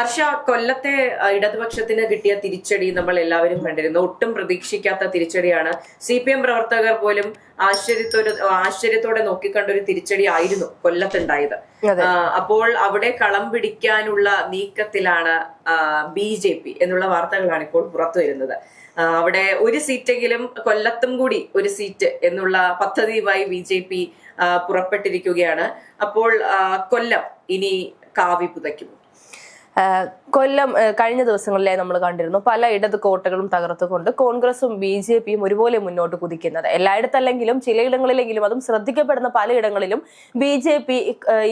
ഹർഷ, കൊല്ലത്തെ ഇടതുപക്ഷത്തിന് കിട്ടിയ തിരിച്ചടി നമ്മൾ എല്ലാവരും കണ്ടിരുന്നു. ഒട്ടും പ്രതീക്ഷിക്കാത്ത തിരിച്ചടിയാണ്. CPM പ്രവർത്തകർ പോലും ആശ്ചര്യത്തോടെ നോക്കിക്കണ്ട ഒരു തിരിച്ചടി ആയിരുന്നു കൊല്ലത്തുണ്ടായത്. അപ്പോൾ അവിടെ കളം പിടിക്കാനുള്ള നീക്കത്തിലാണ് BJP എന്നുള്ള വാർത്തകളാണ് ഇപ്പോൾ പുറത്തു വരുന്നത്. അവിടെ ഒരു സീറ്റെങ്കിലും, കൊല്ലത്തും കൂടി ഒരു സീറ്റ് എന്നുള്ള പദ്ധതിയുമായി BJP പുറപ്പെട്ടിരിക്കുകയാണ്. അപ്പോൾ കൊല്ലം ഇനി കാവി പുതയ്ക്കും. കൊല്ലം കഴിഞ്ഞ ദിവസങ്ങളിലായി നമ്മൾ കണ്ടിരുന്നു പല ഇടത് കോട്ടകളും തകർത്തുകൊണ്ട് കോൺഗ്രസും BJPയും ഒരുപോലെ മുന്നോട്ട് കുതിക്കുന്നത്. എല്ലായിടത്തല്ലെങ്കിലും ചിലയിടങ്ങളിലെങ്കിലും, അതും ശ്രദ്ധിക്കപ്പെടുന്ന പലയിടങ്ങളിലും BJP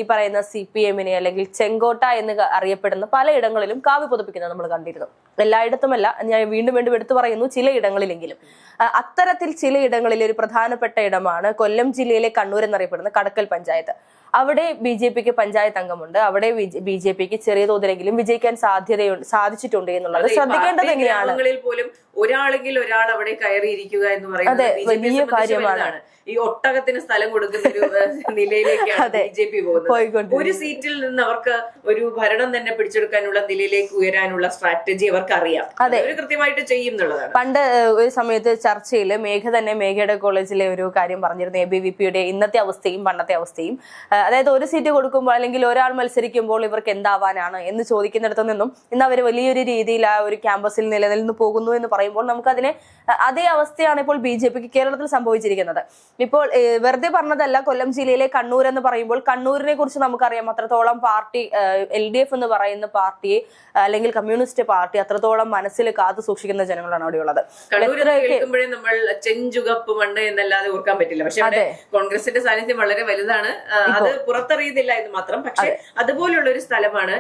ഈ പറയുന്ന CPMനെ അല്ലെങ്കിൽ ചെങ്കോട്ട എന്ന് അറിയപ്പെടുന്ന പലയിടങ്ങളിലും കാവി പുതപ്പിക്കുന്നത് നമ്മൾ കണ്ടിരുന്നു. എല്ലായിടത്തുമല്ല, ഞാൻ വീണ്ടും വീണ്ടും എടുത്തു പറയുന്നു, ചിലയിടങ്ങളിലെങ്കിലും. അത്തരത്തിൽ ചിലയിടങ്ങളിൽ ഒരു പ്രധാനപ്പെട്ട ഇടമാണ് കൊല്ലം ജില്ലയിലെ കണ്ണൂർ എന്നറിയപ്പെടുന്ന കടക്കൽ പഞ്ചായത്ത്. അവിടെ BJPക്ക് പഞ്ചായത്ത് അംഗമുണ്ട്. അവിടെ BJPക്ക് ചെറിയ തോതിലെങ്കിലും വിജയിക്കാൻ സാധിച്ചിട്ടുണ്ട് എന്നുള്ളത് ശ്രദ്ധിക്കേണ്ടത് തന്നെയാണ്. പോലും ഒരാളെങ്കിലും ഒരാൾ അവിടെ കയറിയിരിക്കുക എന്ന് പറയുന്നത് വലിയ കാര്യമാണ്. ഈ ഒട്ടകത്തിന് സ്ഥലം കൊടുക്കുന്ന ഒരു നിലയിലേക്കാണ് BJP പോകുന്നത്. ഒരു സീറ്റിൽ നിന്ന് അവർക്ക് ഒരു ഭരണം തന്നെ പിടിച്ചെടുക്കാനുള്ള നിലയിലേക്ക് ഉയരാനുള്ള സ്ട്രാറ്റജി അവർക്ക് അറിയാം. അവർ കൃത്യമായിട്ട് ചെയ്യും എന്നുള്ളതാണ്. പണ്ട് ഒരു സമയത്ത് ചർച്ചയിൽ മേഘയുടെ കോളേജിലെ ഒരു കാര്യം പറഞ്ഞിരുന്നു. ABVPയുടെ ഇന്നത്തെ അവസ്ഥയും പണ്ടത്തെ അവസ്ഥയും. അതായത് ഒരു സീറ്റ് കൊടുക്കുമ്പോൾ അല്ലെങ്കിൽ ഒരാൾ മത്സരിക്കുമ്പോൾ ഇവർക്ക് എന്താവാനാണ് എന്ന് ചോദിക്കുന്നിടത്തു നിന്നും ഇന്ന് അവർ വലിയൊരു രീതിയിൽ ആ ഒരു ക്യാമ്പസിൽ നിലനിന്ന് പോകുന്നു എന്ന് പറയുമ്പോൾ നമുക്കതിനെ അതേ അവസ്ഥയാണ് ഇപ്പോൾ BJPക്ക് കേരളത്തിൽ സംഭവിച്ചിരിക്കുന്നത്. ഇപ്പോൾ വെറുതെ പറഞ്ഞതല്ല. കൊല്ലം ജില്ലയിലെ കണ്ണൂർ എന്ന് പറയുമ്പോൾ കണ്ണൂരിനെ കുറിച്ച് നമുക്കറിയാം. അത്രത്തോളം പാർട്ടി LDF എന്ന് പറയുന്ന പാർട്ടിയെ അല്ലെങ്കിൽ കമ്മ്യൂണിസ്റ്റ് പാർട്ടി അത്രത്തോളം മനസ്സിൽ കാത്തു സൂക്ഷിക്കുന്ന ജനങ്ങളാണ് അവിടെയുള്ളത്. കേൾക്കുമ്പോഴേ നമ്മൾ ചെഞ്ചുകപ്പ് മണ്ണ് എന്നല്ലാതെ ഓർക്കാൻ പറ്റില്ല. പക്ഷെ കോൺഗ്രസിന്റെ സാന്നിധ്യം വളരെ വലുതാണ്. അത് പുറത്തറിയുന്നില്ല എന്ന് മാത്രം. പക്ഷെ അതുപോലുള്ള ഒരു സ്ഥലമാണ്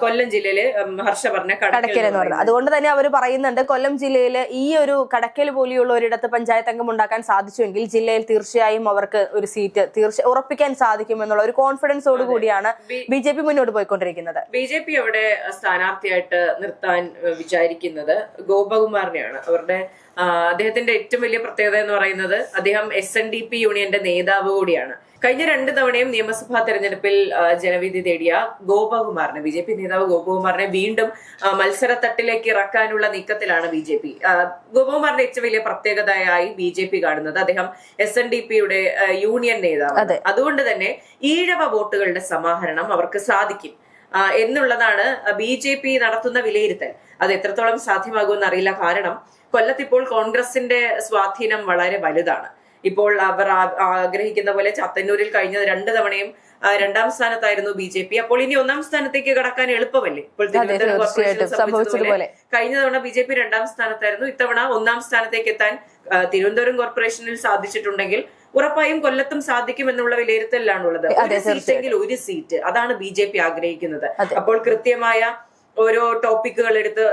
കൊല്ലം ജില്ലയില് ഹർഷ പറഞ്ഞ കടക്കൽ എന്ന് പറയുന്നത്. അതുകൊണ്ട് തന്നെ അവർ പറയുന്നുണ്ട്, കൊല്ലം ജില്ലയില് ഈ ഒരു കടക്കൽ പോലെയുള്ള ഒരിടത്ത് പഞ്ചായത്ത് അംഗം ഉണ്ടാക്കാൻ സാധിച്ചുവെങ്കിൽ ജില്ലയിൽ തീർച്ചയായും അവർക്ക് ഒരു സീറ്റ് ഉറപ്പിക്കാൻ സാധിക്കും എന്നുള്ള ഒരു കോൺഫിഡൻസോട് കൂടിയാണ് BJP മുന്നോട്ട് പോയിക്കൊണ്ടിരിക്കുന്നത്. BJP അവിടെ സ്ഥാനാർത്ഥിയായിട്ട് നിർത്താൻ വിചാരിക്കുന്നത് ഗോപകുമാറിനെയാണ്. അദ്ദേഹത്തിന്റെ ഏറ്റവും വലിയ പ്രത്യേകത എന്ന് പറയുന്നത് അദ്ദേഹം SNDP യൂണിയന്റെ നേതാവ് കൂടിയാണ്. കഴിഞ്ഞ 2 തവണയും നിയമസഭാ തെരഞ്ഞെടുപ്പിൽ ജനവിധി തേടിയ ഗോപകുമാറിനെ, BJP നേതാവ് ഗോപകുമാറിനെ വീണ്ടും മത്സരത്തട്ടിലേക്ക് ഇറക്കാനുള്ള നീക്കത്തിലാണ് BJP. ഗോപകുമാറിന്റെ ഏറ്റവും വലിയ പ്രത്യേകതയായി BJP കാണുന്നത് അദ്ദേഹം SNDPയുടെ യൂണിയൻ നേതാവ്. അതുകൊണ്ട് തന്നെ ഈഴവ വോട്ടുകളുടെ സമാഹരണം അവർക്ക് സാധിക്കും എന്നുള്ളതാണ് BJP നടത്തുന്ന വിലയിരുത്തൽ. അത് എത്രത്തോളം സാധ്യമാകുമെന്ന് അറിയില്ല. കാരണം കൊല്ലത്തിപ്പോൾ കോൺഗ്രസിന്റെ സ്വാധീനം വളരെ വലുതാണ്. ഇപ്പോൾ അവർ ആഗ്രഹിക്കുന്ന പോലെ ചാത്തന്നൂരിൽ കഴിഞ്ഞ 2 തവണയും 2ാം സ്ഥാനത്തായിരുന്നു BJP. അപ്പോൾ ഇനി 1ാം സ്ഥാനത്തേക്ക് കടക്കാൻ എളുപ്പമല്ലേ? ഇപ്പോൾ തിരുവനന്തപുരം കോർപ്പറേഷൻ കഴിഞ്ഞ തവണ BJP 2ാം സ്ഥാനത്തായിരുന്നു. ഇത്തവണ 1ാം സ്ഥാനത്തേക്ക് എത്താൻ തിരുവനന്തപുരം കോർപ്പറേഷനിൽ സാധിച്ചിട്ടുണ്ടെങ്കിൽ ഉറപ്പായും കൊല്ലത്തും സാധിക്കുമെന്നുള്ള വിലയിരുത്തലാണുള്ളത്. ഒരു സീറ്റെങ്കിൽ ഒരു സീറ്റ്, അതാണ് BJP ആഗ്രഹിക്കുന്നത്. അപ്പോൾ കൃത്യമായ ഓരോ ടോപ്പിക്കുകൾ എടുത്ത്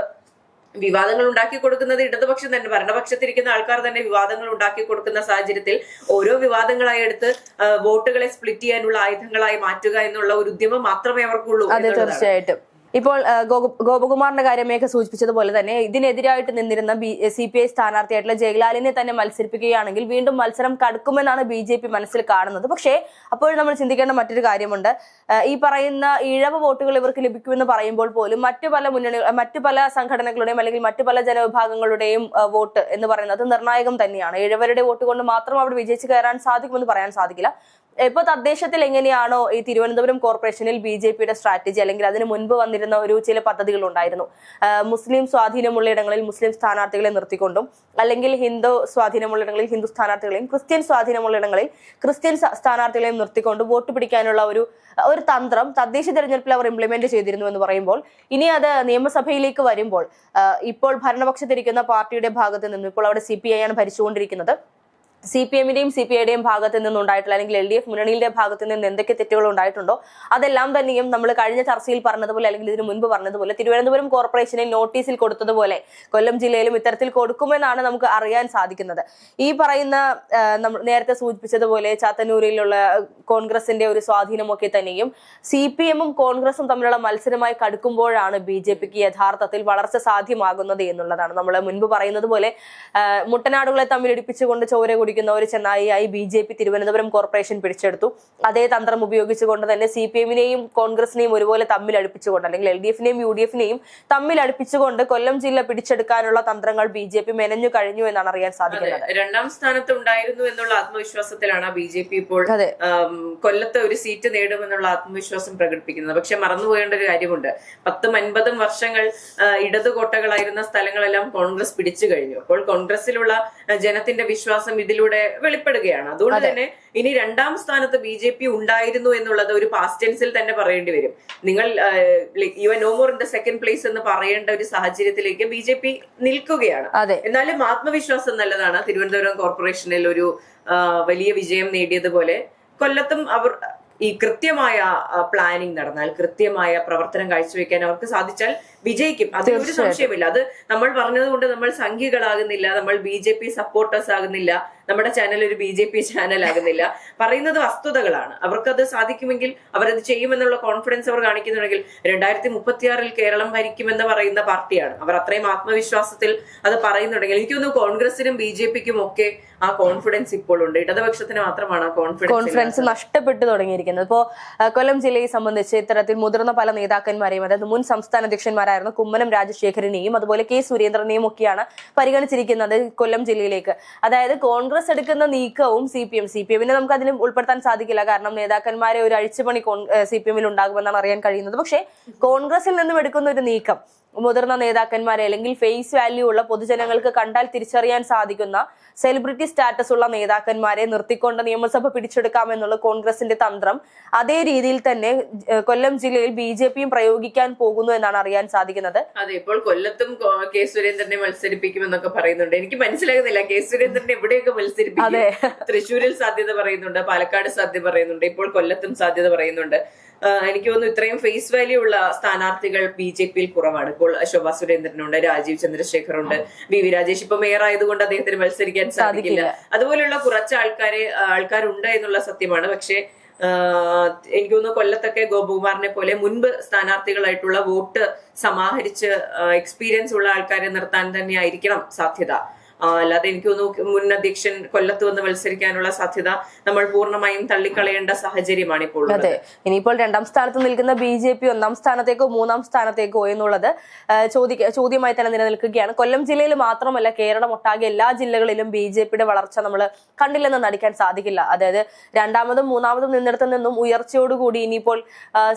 വിവാദങ്ങൾ ഉണ്ടാക്കി കൊടുക്കുന്നത് ഇടതുപക്ഷം തന്നെ, ഭരണപക്ഷത്തിരിക്കുന്ന ആൾക്കാർ തന്നെ വിവാദങ്ങൾ ഉണ്ടാക്കി കൊടുക്കുന്ന സാഹചര്യത്തിൽ ഓരോ വിവാദങ്ങളായി എടുത്ത് വോട്ടുകളെ സ്പ്ലിറ്റ് ചെയ്യാനുള്ള ആയുധങ്ങളായി മാറ്റുക എന്നുള്ള ഒരു ഉദ്യമം മാത്രമേ അവർക്കുള്ളൂ. അതെ, തീർച്ചയായിട്ടും. ഇപ്പോൾ ഗോപകുമാറിന്റെ കാര്യമൊക്കെ സൂചിപ്പിച്ചതുപോലെ തന്നെ ഇതിനെതിരായിട്ട് നിന്നിരുന്ന CPI സ്ഥാനാർത്ഥിയായിട്ടുള്ള ജയലാലിനെ തന്നെ മത്സരിപ്പിക്കുകയാണെങ്കിൽ വീണ്ടും മത്സരം കടുക്കുമെന്നാണ് BJP മനസ്സിൽ കാണുന്നത്. പക്ഷേ അപ്പോൾ നമ്മൾ ചിന്തിക്കേണ്ട മറ്റൊരു കാര്യമുണ്ട്. ഈ പറയുന്ന ഇഴവ വോട്ടുകൾ ഇവർക്ക് ലഭിക്കുമെന്ന് പറയുമ്പോൾ പോലും മറ്റു പല സംഘടനകളുടെയും അല്ലെങ്കിൽ മറ്റു പല ജനവിഭാഗങ്ങളുടെയും വോട്ട് എന്ന് പറയുന്നത് നിർണായകം തന്നെയാണ്. ഇഴവരുടെ വോട്ട് കൊണ്ട് മാത്രം അവിടെ വിജയിച്ച് കയറാൻ സാധിക്കുമെന്ന് പറയാൻ സാധിക്കില്ല. ഇപ്പൊ തദ്ദേശത്തിൽ എങ്ങനെയാണോ ഈ തിരുവനന്തപുരം കോർപ്പറേഷനിൽ BJPയുടെ സ്ട്രാറ്റജി അല്ലെങ്കിൽ അതിന് മുൻപ് വന്നിരുന്ന ചില പദ്ധതികൾ ഉണ്ടായിരുന്നു. മുസ്ലിം സ്വാധീനമുള്ള ഇടങ്ങളിൽ മുസ്ലിം സ്ഥാനാർത്ഥികളെ നിർത്തിക്കൊണ്ടും അല്ലെങ്കിൽ ഹിന്ദു സ്വാധീനമുള്ള ഇടങ്ങളിൽ ഹിന്ദു സ്ഥാനാർത്ഥികളെയും ക്രിസ്ത്യൻ സ്വാധീനമുള്ള ഇടങ്ങളിൽ ക്രിസ്ത്യൻ സ്ഥാനാർത്ഥികളെയും നിർത്തിക്കൊണ്ട് വോട്ട് പിടിക്കാനുള്ള ഒരു തന്ത്രം തദ്ദേശ തെരഞ്ഞെടുപ്പിൽ അവർ ഇംപ്ലിമെന്റ് ചെയ്തിരുന്നു എന്ന് പറയുമ്പോൾ ഇനി അത് നിയമസഭയിലേക്ക് വരുമ്പോൾ ഇപ്പോൾ ഭരണപക്ഷത്തിരിക്കുന്ന പാർട്ടിയുടെ ഭാഗത്ത് നിന്നും ഇപ്പോൾ അവിടെ CPI ആണ് ഭരിച്ചുകൊണ്ടിരിക്കുന്നത്. CPMന്റെയും CPIയുടെയും ഭാഗത്ത് നിന്നുണ്ടായിട്ടുള്ള അല്ലെങ്കിൽ LDF മുന്നണിയുടെ ഭാഗത്ത് നിന്ന് എന്തൊക്കെ തെറ്റുകൾ ഉണ്ടായിട്ടുണ്ടോ അതെല്ലാം തന്നെയും നമ്മൾ കഴിഞ്ഞ ചർച്ചയിൽ പറഞ്ഞതുപോലെ അല്ലെങ്കിൽ ഇതിനു മുൻപ് പറഞ്ഞതുപോലെ തിരുവനന്തപുരം കോർപ്പറേഷനിൽ നോട്ടീസിൽ കൊടുത്തതുപോലെ കൊല്ലം ജില്ലയിലും ഇത്തരത്തിൽ കൊടുക്കുമെന്നാണ് നമുക്ക് അറിയാൻ സാധിക്കുന്നത്. ഈ പറയുന്ന നമ്മൾ നേരത്തെ സൂചിപ്പിച്ചതുപോലെ ചാത്തന്നൂരിലുള്ള കോൺഗ്രസിന്റെ ഒരു സ്വാധീനമൊക്കെ തന്നെയും CPMും കോൺഗ്രസും തമ്മിലുള്ള മത്സരമായി കടുക്കുമ്പോഴാണ് BJPക്ക് യഥാർത്ഥത്തിൽ വളർച്ച സാധ്യമാകുന്നത് എന്നുള്ളതാണ്. നമ്മൾ മുൻപ് പറയുന്നത് പോലെ മുട്ടനാടുകളെ തമ്മിൽ ഇടിപ്പിച്ചുകൊണ്ട് ചോര കുടിക്കും ഉപയോഗിക്കുന്ന ഒരു ചെന്നായിയായി BJP തിരുവനന്തപുരം കോർപ്പറേഷൻ പിടിച്ചെടുത്തു. അതേ തന്ത്രം ഉപയോഗിച്ചുകൊണ്ട് തന്നെ CPM-നെയും കോൺഗ്രസിനെയും ഒരുപോലെ തമ്മിൽ അടുപ്പിച്ചുകൊണ്ട്, അല്ലെങ്കിൽ LDF-നെയും UDF-നെയും തമ്മിൽ അടുപ്പിച്ചുകൊണ്ട് കൊല്ലം ജില്ല പിടിച്ചെടുക്കാനുള്ള തന്ത്രങ്ങൾ BJP മെനഞ്ഞു കഴിഞ്ഞു എന്നാണ് അറിയാൻ സാധിക്കുന്നത്. രണ്ടാം സ്ഥാനത്ത് ഉണ്ടായിരുന്നു എന്നുള്ള ആത്മവിശ്വാസത്തിലാണ് BJP ഇപ്പോൾ കൊല്ലത്ത് ഒരു സീറ്റ് നേടുമെന്നുള്ള ആത്മവിശ്വാസം പ്രകടിപ്പിക്കുന്നത്. പക്ഷെ മറന്നുപോകേണ്ട ഒരു കാര്യമുണ്ട്, 10-50 വർഷങ്ങൾ ഇടതുകോട്ടകളായിരുന്ന സ്ഥലങ്ങളെല്ലാം കോൺഗ്രസ് പിടിച്ചു കഴിഞ്ഞു. അപ്പോൾ കോൺഗ്രസിലുള്ള ജനത്തിന്റെ വിശ്വാസം ഇതിലൂടെ വെളിപ്പെടുകയാണ്. അതുകൊണ്ട് തന്നെ ഇനി രണ്ടാം സ്ഥാനത്ത് BJP ഉണ്ടായിരുന്നു എന്നുള്ളത് ഒരു പാസ്റ്റ് ടെൻസിൽ തന്നെ പറയേണ്ടി വരും. നിങ്ങൾ you are no more in the second place എന്ന് പറയേണ്ട ഒരു സാഹചര്യത്തിലേക്ക് BJP നിൽക്കുകയാണ്. എന്നാലും ആത്മവിശ്വാസം നല്ലതാണ്. തിരുവനന്തപുരം കോർപ്പറേഷനിൽ ഒരു വലിയ വിജയം നേടിയതുപോലെ കൊല്ലത്തും അവർ ഈ കൃത്യമായ പ്ലാനിങ് നടന്നാൽ, കൃത്യമായ പ്രവർത്തനം കാഴ്ചവെക്കാൻ അവർക്ക് സാധിച്ചാൽ വിജയിക്കും. അതിലൊരു സംശയമില്ല. അത് നമ്മൾ പറഞ്ഞതുകൊണ്ട് നമ്മൾ സംഖ്യകളാകുന്നില്ല, നമ്മൾ BJP സപ്പോർട്ടേഴ്സ് ആകുന്നില്ല, നമ്മുടെ ചാനൽ ഒരു BJP ചാനൽ ആകുന്നില്ല. പറയുന്നത് വസ്തുതകളാണ്. അവർക്കത് സാധിക്കുമെങ്കിൽ അവരത് ചെയ്യുമെന്നുള്ള കോൺഫിഡൻസ് അവർ കാണിക്കുന്നുണ്ടെങ്കിൽ 2036 കേരളം ഭരിക്കുമെന്ന് പറയുന്ന പാർട്ടിയാണ്. അവർ അത്രയും ആത്മവിശ്വാസത്തിൽ അത് പറയുന്നുണ്ടെങ്കിൽ എനിക്ക് തോന്നുന്നു കോൺഗ്രസിനും BJPക്കും ഒക്കെ ആ കോൺഫിഡൻസ് ഇപ്പോൾ ഉണ്ട്. ഇടതുപക്ഷത്തിന് മാത്രമാണ് ആ കോൺഫിഡൻസ് നഷ്ടപ്പെട്ടു തുടങ്ങിയിരിക്കുന്നത്. ഇപ്പോ കൊല്ലം ജില്ലയെ സംബന്ധിച്ച് ഇത്തരത്തിൽ മുതിർന്ന പല നേതാക്കന്മാരെയും, അതായത് മുൻ സംസ്ഥാന അധ്യക്ഷന്മാരായിരുന്ന കുമ്മനം രാജശേഖരനെയും അതുപോലെ K സുരേന്ദ്രനെയും ഒക്കെയാണ് പരിഗണിച്ചിരിക്കുന്നത് കൊല്ലം ജില്ലയിലേക്ക്. അതായത് കോൺഗ്രസ് എടുക്കുന്ന നീക്കവും CPM-നെ നമുക്ക് അതിലും ഉൾപ്പെടുത്താൻ സാധിക്കില്ല. കാരണം നേതാക്കന്മാരെ ഒരു അഴിച്ചുപണി CPM-ൽ ഉണ്ടാകുമെന്നാണ് അറിയാൻ കഴിയുന്നത്. പക്ഷേ കോൺഗ്രസിൽ നിന്നും എടുക്കുന്ന ഒരു നീക്കം മുതിർന്ന നേതാക്കന്മാരെ, അല്ലെങ്കിൽ ഫേസ് വാല്യൂ ഉള്ള പൊതുജനങ്ങൾക്ക് കണ്ടാൽ തിരിച്ചറിയാൻ സാധിക്കുന്ന സെലിബ്രിറ്റി സ്റ്റാറ്റസ് ഉള്ള നേതാക്കന്മാരെ നിർത്തിക്കൊണ്ട് നിയമസഭ പിടിച്ചെടുക്കാമെന്നുള്ള കോൺഗ്രസിന്റെ തന്ത്രം അതേ രീതിയിൽ തന്നെ കൊല്ലം ജില്ലയിൽ BJP-യും പ്രയോഗിക്കാൻ പോകുന്നു എന്നാണ് അറിയാൻ സാധിക്കുന്നത്. അതെ, ഇപ്പോൾ കൊല്ലത്തും K സുരേന്ദ്രനെ മത്സരിപ്പിക്കുമെന്നൊക്കെ പറയുന്നുണ്ട്. എനിക്ക് മനസ്സിലാകുന്നില്ല, K സുരേന്ദ്രനെ എവിടെയൊക്കെ മത്സരിപ്പിക്കും. തൃശ്ശൂരിൽ സാധ്യത പറയുന്നുണ്ട്, പാലക്കാട് സാധ്യത പറയുന്നുണ്ട്, ഇപ്പോൾ കൊല്ലത്തും സാധ്യത പറയുന്നുണ്ട്. എനിക്ക് തോന്നുന്നു ഇത്രയും ഫേസ് വാല്യൂ ഉള്ള സ്ഥാനാർത്ഥികൾ BJP-യിൽ കുറവാണ്. ഇപ്പോൾ ശോഭാ സുരേന്ദ്രനുണ്ട്, രാജീവ് ചന്ദ്രശേഖറുണ്ട്, VV രാജേഷ് ഇപ്പൊ മേയർ ആയതുകൊണ്ട് അദ്ദേഹത്തിന് മത്സരിക്കാൻ സാധിക്കില്ല. അതുപോലെയുള്ള കുറച്ച് ആൾക്കാരുണ്ട് എന്നുള്ള സത്യമാണ്. പക്ഷെ എനിക്ക് തോന്നുന്നു കൊല്ലത്തൊക്കെ ഗോപകുമാറിനെ പോലെ മുൻപ് സ്ഥാനാർത്ഥികളായിട്ടുള്ള വോട്ട് സമാഹരിച്ച് എക്സ്പീരിയൻസ് ഉള്ള ആൾക്കാരെ നിർത്താൻ തന്നെ ആയിരിക്കണം സാധ്യത. അല്ലാതെ എനിക്ക് തോന്നുന്നു മുൻ അധ്യക്ഷൻ കൊല്ലത്ത് വന്ന് മത്സരിക്കാനുള്ള സാധ്യത നമ്മൾ പൂർണ്ണമായും തള്ളിക്കളയേണ്ട സാഹചര്യമാണ് ഇപ്പോൾ. അതെ, ഇനിയിപ്പോൾ രണ്ടാം സ്ഥാനത്ത് നിൽക്കുന്ന BJP ഒന്നാം സ്ഥാനത്തേക്കോ മൂന്നാം സ്ഥാനത്തേക്കോ എന്നുള്ളത് ചോദ്യമായി തന്നെ നിലനിൽക്കുകയാണ്. കൊല്ലം ജില്ലയിൽ മാത്രമല്ല, കേരളം ഒട്ടാകെ എല്ലാ ജില്ലകളിലും BJP-യുടെ വളർച്ച നമ്മൾ കണ്ടില്ലെന്ന് നടിക്കാൻ സാധിക്കില്ല. അതായത് രണ്ടാമതും മൂന്നാമതും നിന്നിടത്തു നിന്നും ഉയർച്ചയോടുകൂടി ഇനിയിപ്പോൾ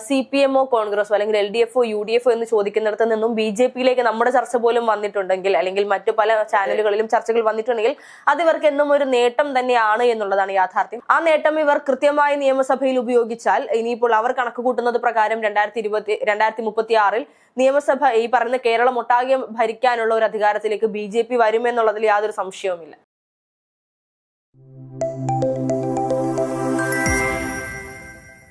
CPM-ഓ കോൺഗ്രസോ അല്ലെങ്കിൽ LDF-ഓ UDF-ഓ എന്ന് ചോദിക്കുന്നിടത്ത് നിന്നും BJP-യിലേക്ക് നമ്മുടെ ചർച്ച പോലും വന്നിട്ടുണ്ടെങ്കിൽ, അല്ലെങ്കിൽ മറ്റു പല ചാനലുകളിലും ചർച്ചകൾ വന്നിട്ടുണ്ടെങ്കിൽ അത് ഇവർക്ക് എന്നും ഒരു നേട്ടം തന്നെയാണ് എന്നുള്ളതാണ് യാഥാർത്ഥ്യം. ആ നേട്ടം ഇവർ കൃത്യമായി നിയമസഭയിൽ ഉപയോഗിച്ചാൽ ഇനിയിപ്പോൾ അവർ കണക്ക് കൂട്ടുന്നത് പ്രകാരം 2036 നിയമസഭ ഈ പറയുന്ന കേരളം ഒട്ടാകെ ഭരിക്കാനുള്ള ഒരു അധികാരത്തിലേക്ക് BJP വരുമെന്നുള്ളതിൽ യാതൊരു സംശയവുമില്ല.